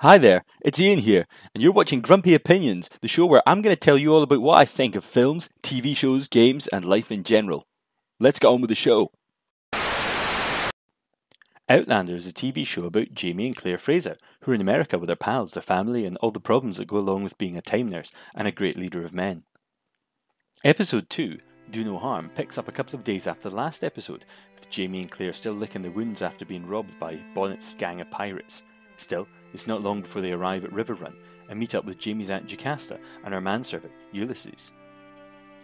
Hi there, it's Ian here, and you're watching Grumpy Opinions, the show where I'm going to tell you all about what I think of films, TV shows, games, and life in general. Let's get on with the show. Outlander is a TV show about Jamie and Claire Fraser, who are in America with their pals, their family, and all the problems that go along with being a time nurse and a great leader of men. Episode 2, Do No Harm, picks up a couple of days after the last episode, with Jamie and Claire still licking their wounds after being robbed by Bonnet's gang of pirates. Still, it's not long before they arrive at River Run and meet up with Jamie's Aunt Jocasta and her manservant, Ulysses.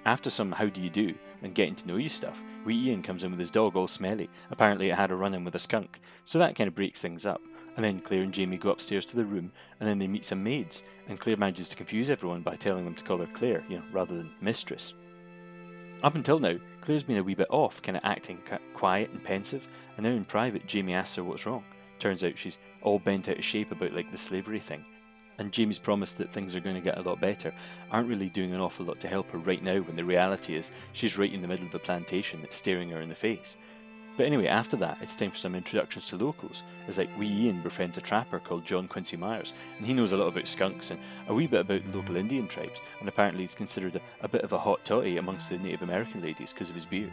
After some how do you do and getting to know you stuff, wee Ian comes in with his dog all smelly. Apparently it had a run-in with a skunk, so that kind of breaks things up. And then Claire and Jamie go upstairs to their room, and then they meet some maids, and Claire manages to confuse everyone by telling them to call her Claire, rather than mistress. Up until now, Claire's been a wee bit off, kind of acting quiet and pensive, and now in private Jamie asks her what's wrong. Turns out she's all bent out of shape about the slavery thing. And Jamie's promise that things are going to get a lot better aren't really doing an awful lot to help her right now, when the reality is she's right in the middle of the plantation that's staring her in the face. But anyway, after that, it's time for some introductions to locals, as wee Ian befriends a trapper called John Quincy Myers, and he knows a lot about skunks and a wee bit about the local Indian tribes, and apparently he's considered a bit of a hot toddy amongst the Native American ladies because of his beard.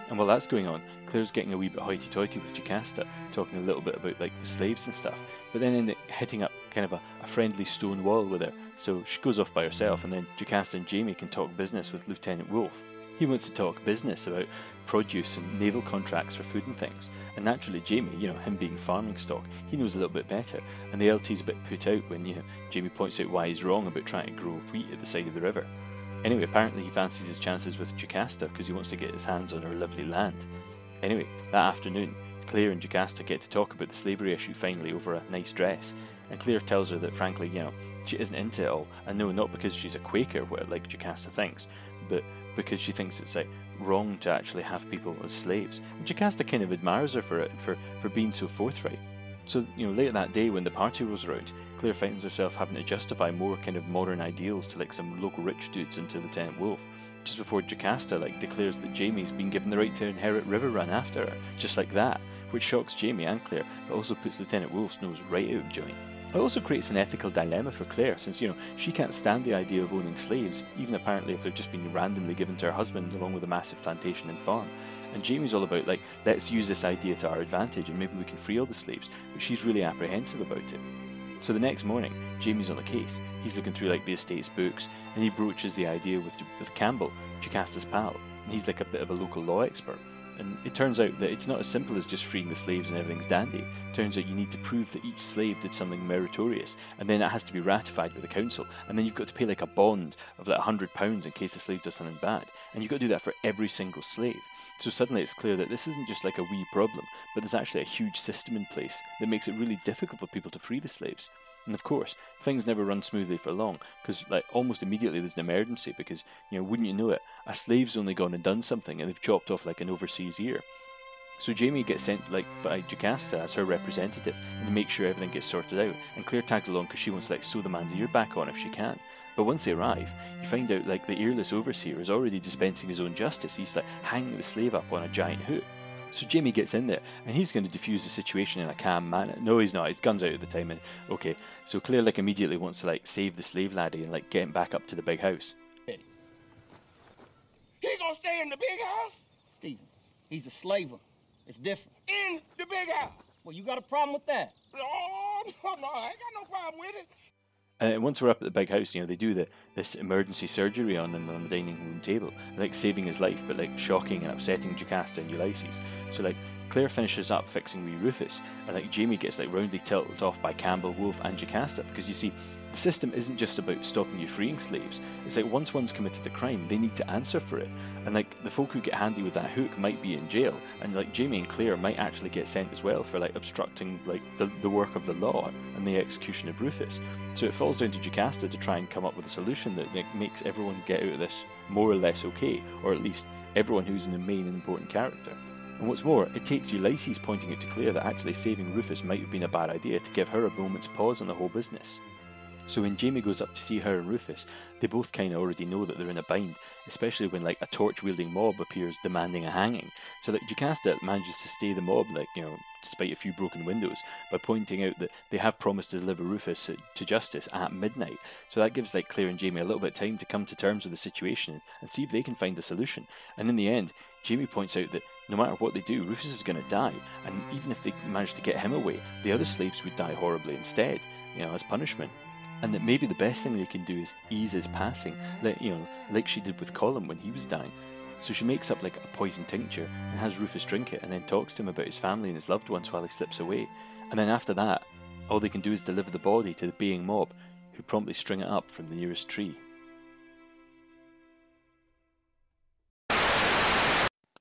And while that's going on, Claire's getting a wee bit hoity-toity with Jocasta, talking a little bit about the slaves and stuff, but then hitting up kind of a friendly stone wall with her, so she goes off by herself, and then Jocasta and Jamie can talk business with Lieutenant Wolf. He wants to talk business about produce and naval contracts for food and things, and naturally Jamie, him being farming stock, he knows a little bit better, and the LT's a bit put out when, Jamie points out why he's wrong about trying to grow wheat at the side of the river. Anyway, apparently he fancies his chances with Jocasta because he wants to get his hands on her lovely land. Anyway, that afternoon, Claire and Jocasta get to talk about the slavery issue finally over a nice dress, and Claire tells her that frankly, she isn't into it all, and no, not because she's a Quaker, like Jocasta thinks, but because she thinks it's wrong to actually have people as slaves. And Jocasta kind of admires her for it, for being so forthright. So, later that day when the party rolls around, Claire finds herself having to justify more kind of modern ideals to some local rich dudes and to Lieutenant Wolf, just before Jocasta declares that Jamie's been given the right to inherit River Run after her, just like that, which shocks Jamie and Claire, but also puts Lieutenant Wolf's nose right out of joint. It also creates an ethical dilemma for Claire, since, she can't stand the idea of owning slaves, even apparently if they've just been randomly given to her husband along with a massive plantation and farm. And Jamie's all about, let's use this idea to our advantage and maybe we can free all the slaves, but she's really apprehensive about it. So the next morning, Jamie's on the case. He's looking through the estate's books, and he broaches the idea with Campbell, Jocasta's pal, and he's a bit of a local law expert. And it turns out that it's not as simple as just freeing the slaves and everything's dandy. It turns out you need to prove that each slave did something meritorious, and then it has to be ratified by the council, and then you've got to pay a bond of £100 in case the slave does something bad, and you've got to do that for every single slave. So suddenly it's clear that this isn't just a wee problem, but there's actually a huge system in place that makes it really difficult for people to free the slaves. And of course, things never run smoothly for long, because almost immediately there's an emergency, because, wouldn't you know it, a slave's only gone and done something and they've chopped off an overseas ear. So Jamie gets sent by Jocasta as her representative and to make sure everything gets sorted out, and Claire tags along because she wants to sew the man's ear back on if she can. But once they arrive, you find out the earless overseer is already dispensing his own justice. He's hanging the slave up on a giant hook. So Jamie gets in there, and he's going to defuse the situation in a calm manner. No, he's not. His gun's out at the time. And okay, so Claire immediately wants to save the slave laddie and get him back up to the big house. He gonna stay in the big house? Stephen, he's a slaver. It's different. In the big house? Well, you got a problem with that? Oh, no, I ain't got no problem with it. And once we're up at the big house, they do this emergency surgery on him on the dining room table, saving his life, but shocking and upsetting Jocasta and Ulysses. So Claire finishes up fixing wee Rufus, and Jamie gets roundly tilted off by Campbell, Wolf, and Jocasta, because you see, the system isn't just about stopping you freeing slaves. It's once one's committed a crime, they need to answer for it. And the folk who get handy with that hook might be in jail, and Jamie and Claire might actually get sent as well for obstructing the work of the law and the execution of Rufus. So it falls down to Jocasta to try and come up with a solution that makes everyone get out of this more or less okay, or at least everyone who's in the main and important character. And what's more, it takes Ulysses pointing out to Claire that actually saving Rufus might have been a bad idea to give her a moment's pause on the whole business. So when Jamie goes up to see her and Rufus, they both kind of already know that they're in a bind, especially when like a torch-wielding mob appears demanding a hanging. So like Jocasta manages to stay the mob, like, you know, despite a few broken windows, by pointing out that they have promised to deliver Rufus to justice at midnight. So that gives like Claire and Jamie a little bit of time to come to terms with the situation and see if they can find a solution. And in the end, Jamie points out that no matter what they do, Rufus is going to die, and even if they manage to get him away, the other slaves would die horribly instead, you know, as punishment. And that maybe the best thing they can do is ease his passing, like she did with Colin when he was dying. So she makes up like a poison tincture and has Rufus drink it, and then talks to him about his family and his loved ones while he slips away. And then after that, all they can do is deliver the body to the baying mob, who promptly string it up from the nearest tree.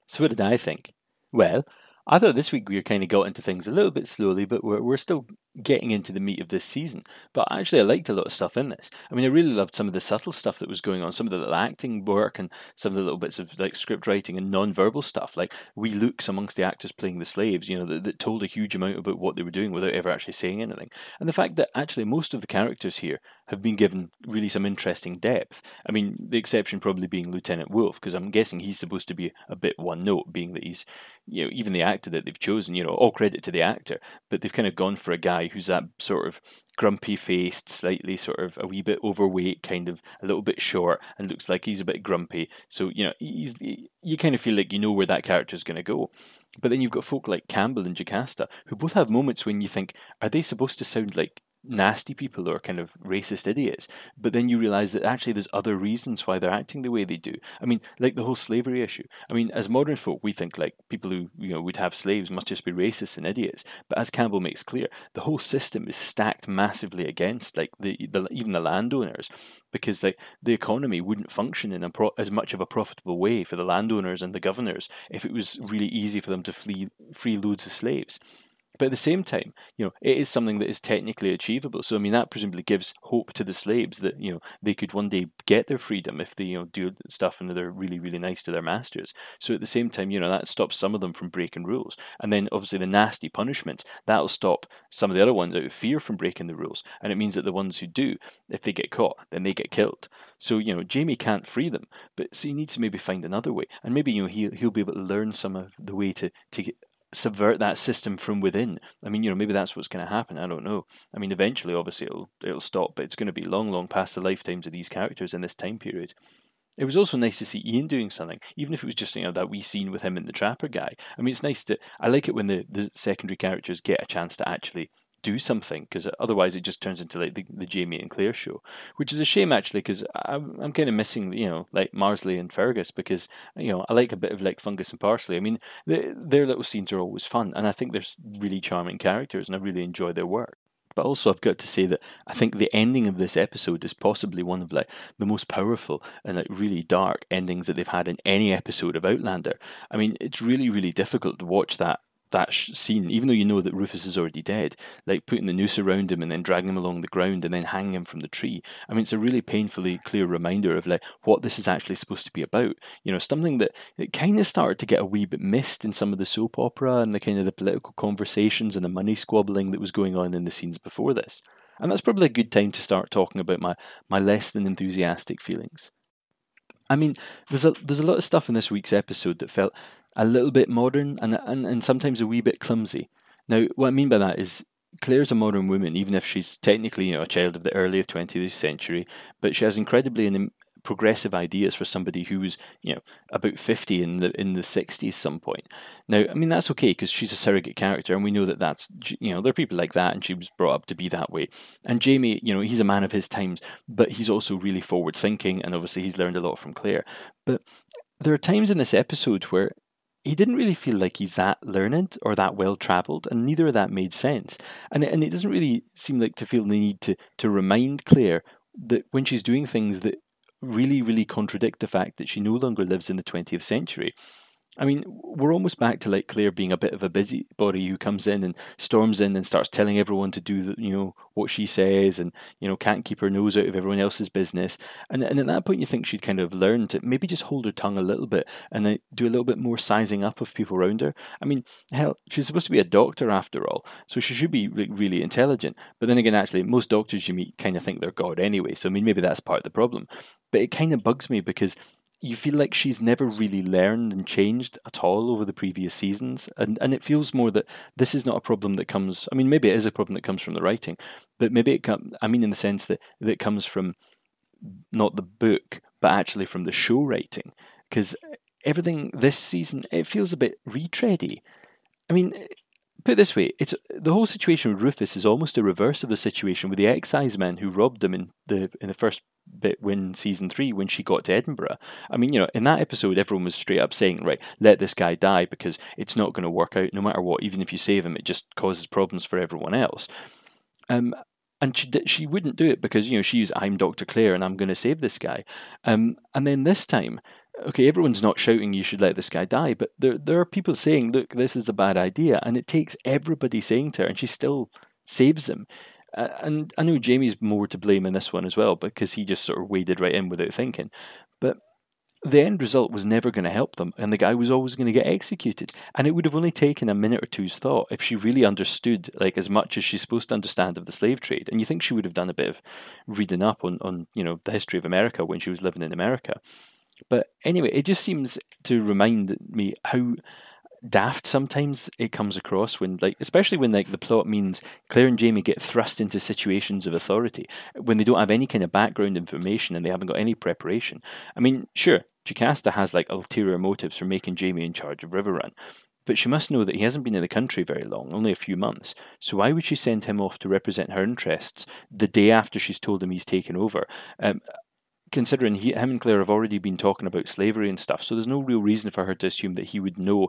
So what did I think? Well, I thought this week we kind of got into things a little bit slowly, but we're still getting into the meat of this season. But actually, I liked a lot of stuff in this. I mean, I really loved some of the subtle stuff that was going on, some of the little acting work, and some of the little bits of like script writing and non-verbal stuff, like wee looks amongst the actors playing the slaves, you know, that told a huge amount about what they were doing without ever actually saying anything. And the fact that actually most of the characters here have been given really some interesting depth. I mean, the exception probably being Lieutenant Wolf, because I'm guessing he's supposed to be a bit one note, being that he's, you know, even the actor that they've chosen, you know, all credit to the actor, but they've kind of gone for a guy who's that sort of grumpy faced, slightly sort of a wee bit overweight, kind of a little bit short, and looks like he's a bit grumpy. So, you know, you kind of feel like you know where that character's going to go. But then you've got folk like Campbell and Jocasta, who both have moments when you think, are they supposed to sound like nasty people or kind of racist idiots? But then you realize that actually there's other reasons why they're acting the way they do. I mean, like the whole slavery issue. I mean, as modern folk, we think like people who, you know, would have slaves must just be racist and idiots. But as Campbell makes clear, the whole system is stacked massively against like the even the landowners, because like the economy wouldn't function in as much of a profitable way for the landowners and the governors if it was really easy for them to free loads of slaves. But at the same time, you know, it is something that is technically achievable. So I mean, that presumably gives hope to the slaves that, you know, they could one day get their freedom if they, you know, do stuff and they're really, really nice to their masters. So at the same time, you know, that stops some of them from breaking rules. And then obviously the nasty punishments, that'll stop some of the other ones out of fear from breaking the rules. And it means that the ones who do, if they get caught, then they get killed. So, you know, Jamie can't free them, but so he needs to maybe find another way. And maybe, you know, he'll be able to learn some of the way to subvert that system from within. I mean, you know, maybe that's what's going to happen. I don't know. I mean, eventually, obviously, it'll stop, but it's going to be long, long past the lifetimes of these characters in this time period. It was also nice to see Ian doing something, even if it was just, you know, that wee scene with him and the trapper guy. I mean, it's nice I like it when the secondary characters get a chance to actually do something, because otherwise it just turns into like the Jamie and Claire show, which is a shame actually, because I'm kind of missing, you know, like Marsley and Fergus, because, you know, I like a bit of like Fungus and Parsley. I mean, their little scenes are always fun, and I think they're really charming characters, and I really enjoy their work. But also, I've got to say that I think the ending of this episode is possibly one of like the most powerful and like really dark endings that they've had in any episode of Outlander. I mean, it's really, really difficult to watch that scene, even though you know that Rufus is already dead, like putting the noose around him and then dragging him along the ground and then hanging him from the tree. I mean, it's a really painfully clear reminder of like what this is actually supposed to be about. You know, something that it kind of started to get a wee bit missed in some of the soap opera and the kind of the political conversations and the money squabbling that was going on in the scenes before this. And that's probably a good time to start talking about my less than enthusiastic feelings. I mean, there's a lot of stuff in this week's episode that felt a little bit modern and sometimes a wee bit clumsy. Now, what I mean by that is Claire's a modern woman, even if she's technically, you know, a child of the early 20th century, but she has incredibly progressive ideas for somebody who was, you know, about 50 in the 60s some point. Now, I mean, that's okay because she's a surrogate character, and we know that that's, you know, there are people like that, and she was brought up to be that way. And Jamie, you know, he's a man of his times, but he's also really forward thinking, and obviously he's learned a lot from Claire. But there are times in this episode where he didn't really feel like he's that learned or that well travelled, and neither of that made sense. And it doesn't really seem like to feel the need to remind Claire that when she's doing things that really, really contradict the fact that she no longer lives in the 20th century, I mean, we're almost back to like Claire being a bit of a busybody who comes in and storms in and starts telling everyone to do what she says, and can't keep her nose out of everyone else's business. And at that point, you think she'd kind of learn to maybe just hold her tongue a little bit and then do a little bit more sizing up of people around her. I mean, hell, she's supposed to be a doctor after all, so she should be like, really intelligent. But then again, actually, most doctors you meet kind of think they're God anyway. So I mean, maybe that's part of the problem. But it kind of bugs me because you feel like she's never really learned and changed at all over the previous seasons. And it feels more that this is not a problem that comes, I mean, maybe it is a problem that comes from the writing, but maybe I mean, in the sense that it comes from not the book, but actually from the show writing. Because everything this season, it feels a bit retready. I mean, put it this way, it's the whole situation with Rufus is almost a reverse of the situation with the exciseman who robbed them in the first bit when season 3 when she got to Edinburgh. I mean, in that episode everyone was straight up saying, right, let this guy die because it's not going to work out no matter what. Even if you save him, it just causes problems for everyone else. And she wouldn't do it because she's I'm Dr. Claire and I'm going to save this guy. And then this time, okay, everyone's not shouting you should let this guy die, but there are people saying, look, this is a bad idea, and it takes everybody saying to her, and she still saves him. And I know Jamie's more to blame in this one as well because he just sort of waded right in without thinking. But the end result was never going to help them, and the guy was always going to get executed. And it would have only taken a minute or two's thought if she really understood, like, as much as she's supposed to understand of the slave trade. And you think she would have done a bit of reading up on the history of America when she was living in America. But anyway, it just seems to remind me how daft sometimes it comes across when, like, especially when like the plot means Claire and Jamie get thrust into situations of authority when they don't have any kind of background information and they haven't got any preparation. I mean, sure, Jocasta has like ulterior motives for making Jamie in charge of Riverrun, but she must know that he hasn't been in the country very long, only a few months. So why would she send him off to represent her interests the day after she's told him he's taken over? Considering him and Claire have already been talking about slavery and stuff, so there's no real reason for her to assume that he would know,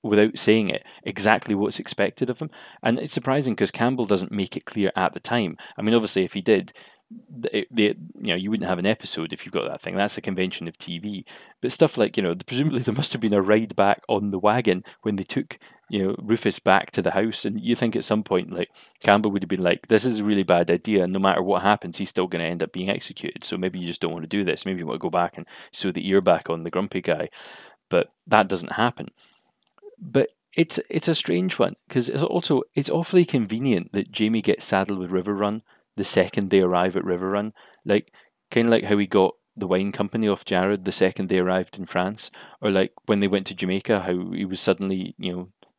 without saying it, exactly what's expected of him. And it's surprising because Campbell doesn't make it clear at the time. I mean, obviously, if he did, you wouldn't have an episode if you've got that thing. That's the convention of TV. But stuff like, presumably there must have been a ride back on the wagon when they took, Rufus back to the house. And you think at some point, like, Campbell would have been like, this is a really bad idea. And no matter what happens, he's still going to end up being executed. So maybe you just don't want to do this. Maybe you want to go back and sew the ear back on the grumpy guy. But that doesn't happen. But it's a strange one because it's awfully convenient that Jamie gets saddled with Riverrun the second they arrive at Riverrun, like kind of like how he got the wine company off Jared the second they arrived in France, or like when they went to Jamaica, how he was suddenly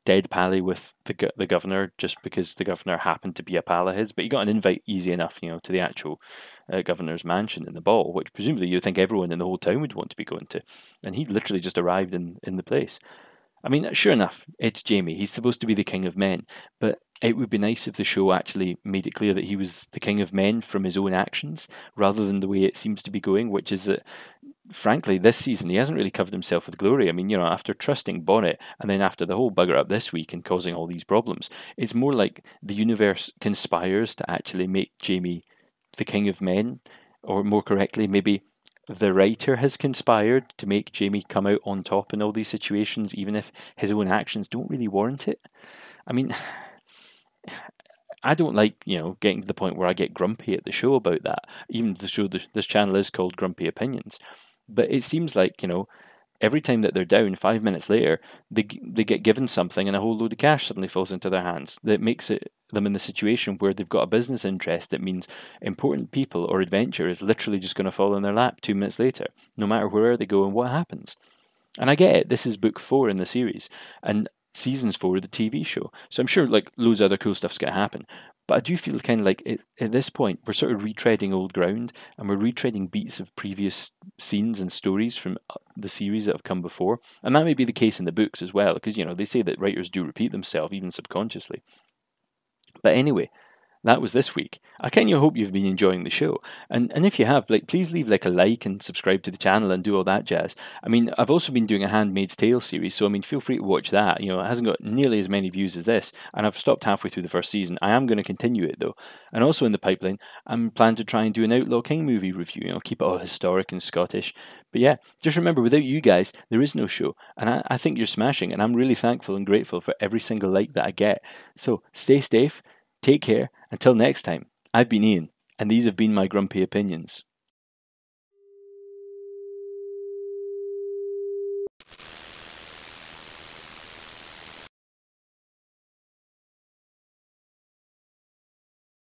dead pally with the governor just because the governor happened to be a pal of his, but he got an invite easy enough, to the actual governor's mansion in the ball, which presumably you'd think everyone in the whole town would want to be going to, and he literally just arrived in the place. I mean, sure enough, it's Jamie. He's supposed to be the king of men, but it would be nice if the show actually made it clear that he was the king of men from his own actions, rather than the way it seems to be going, which is that, frankly, this season he hasn't really covered himself with glory. I mean, after trusting Bonnet and then after the whole bugger up this week and causing all these problems, it's more like the universe conspires to actually make Jamie the king of men, or more correctly, maybe the writer has conspired to make Jamie come out on top in all these situations, even if his own actions don't really warrant it. I mean, I don't like, getting to the point where I get grumpy at the show about that. Even the show, this channel is called Grumpy Opinions. But it seems like, every time that they're down, 5 minutes later, they get given something and a whole load of cash suddenly falls into their hands. That makes them in the situation where they've got a business interest that means important people or adventure is literally just going to fall in their lap 2 minutes later, no matter where they go and what happens. And I get it, this is book 4 in the series, and seasons 4 of the TV show. So I'm sure like loads of other cool stuff's going to happen. But I do feel kind of like at this point, we're sort of retreading old ground and we're retreading beats of previous scenes and stories from the series that have come before. And that may be the case in the books as well, because, they say that writers do repeat themselves, even subconsciously. But anyway, that was this week. I kind of hope you've been enjoying the show, and if you have, please leave a like and subscribe to the channel and do all that jazz. I mean, I've also been doing a Handmaid's Tale series, so I mean, feel free to watch that. It hasn't got nearly as many views as this, and I've stopped halfway through the first season. I am going to continue it though, and also in the pipeline, I'm planning to try and do an Outlaw King movie review. Keep it all historic and Scottish. But yeah, just remember, without you guys, there is no show, and I think you're smashing, and I'm really thankful and grateful for every single like that I get. So stay safe. Take care. Until next time, I've been Ian, and these have been my grumpy opinions.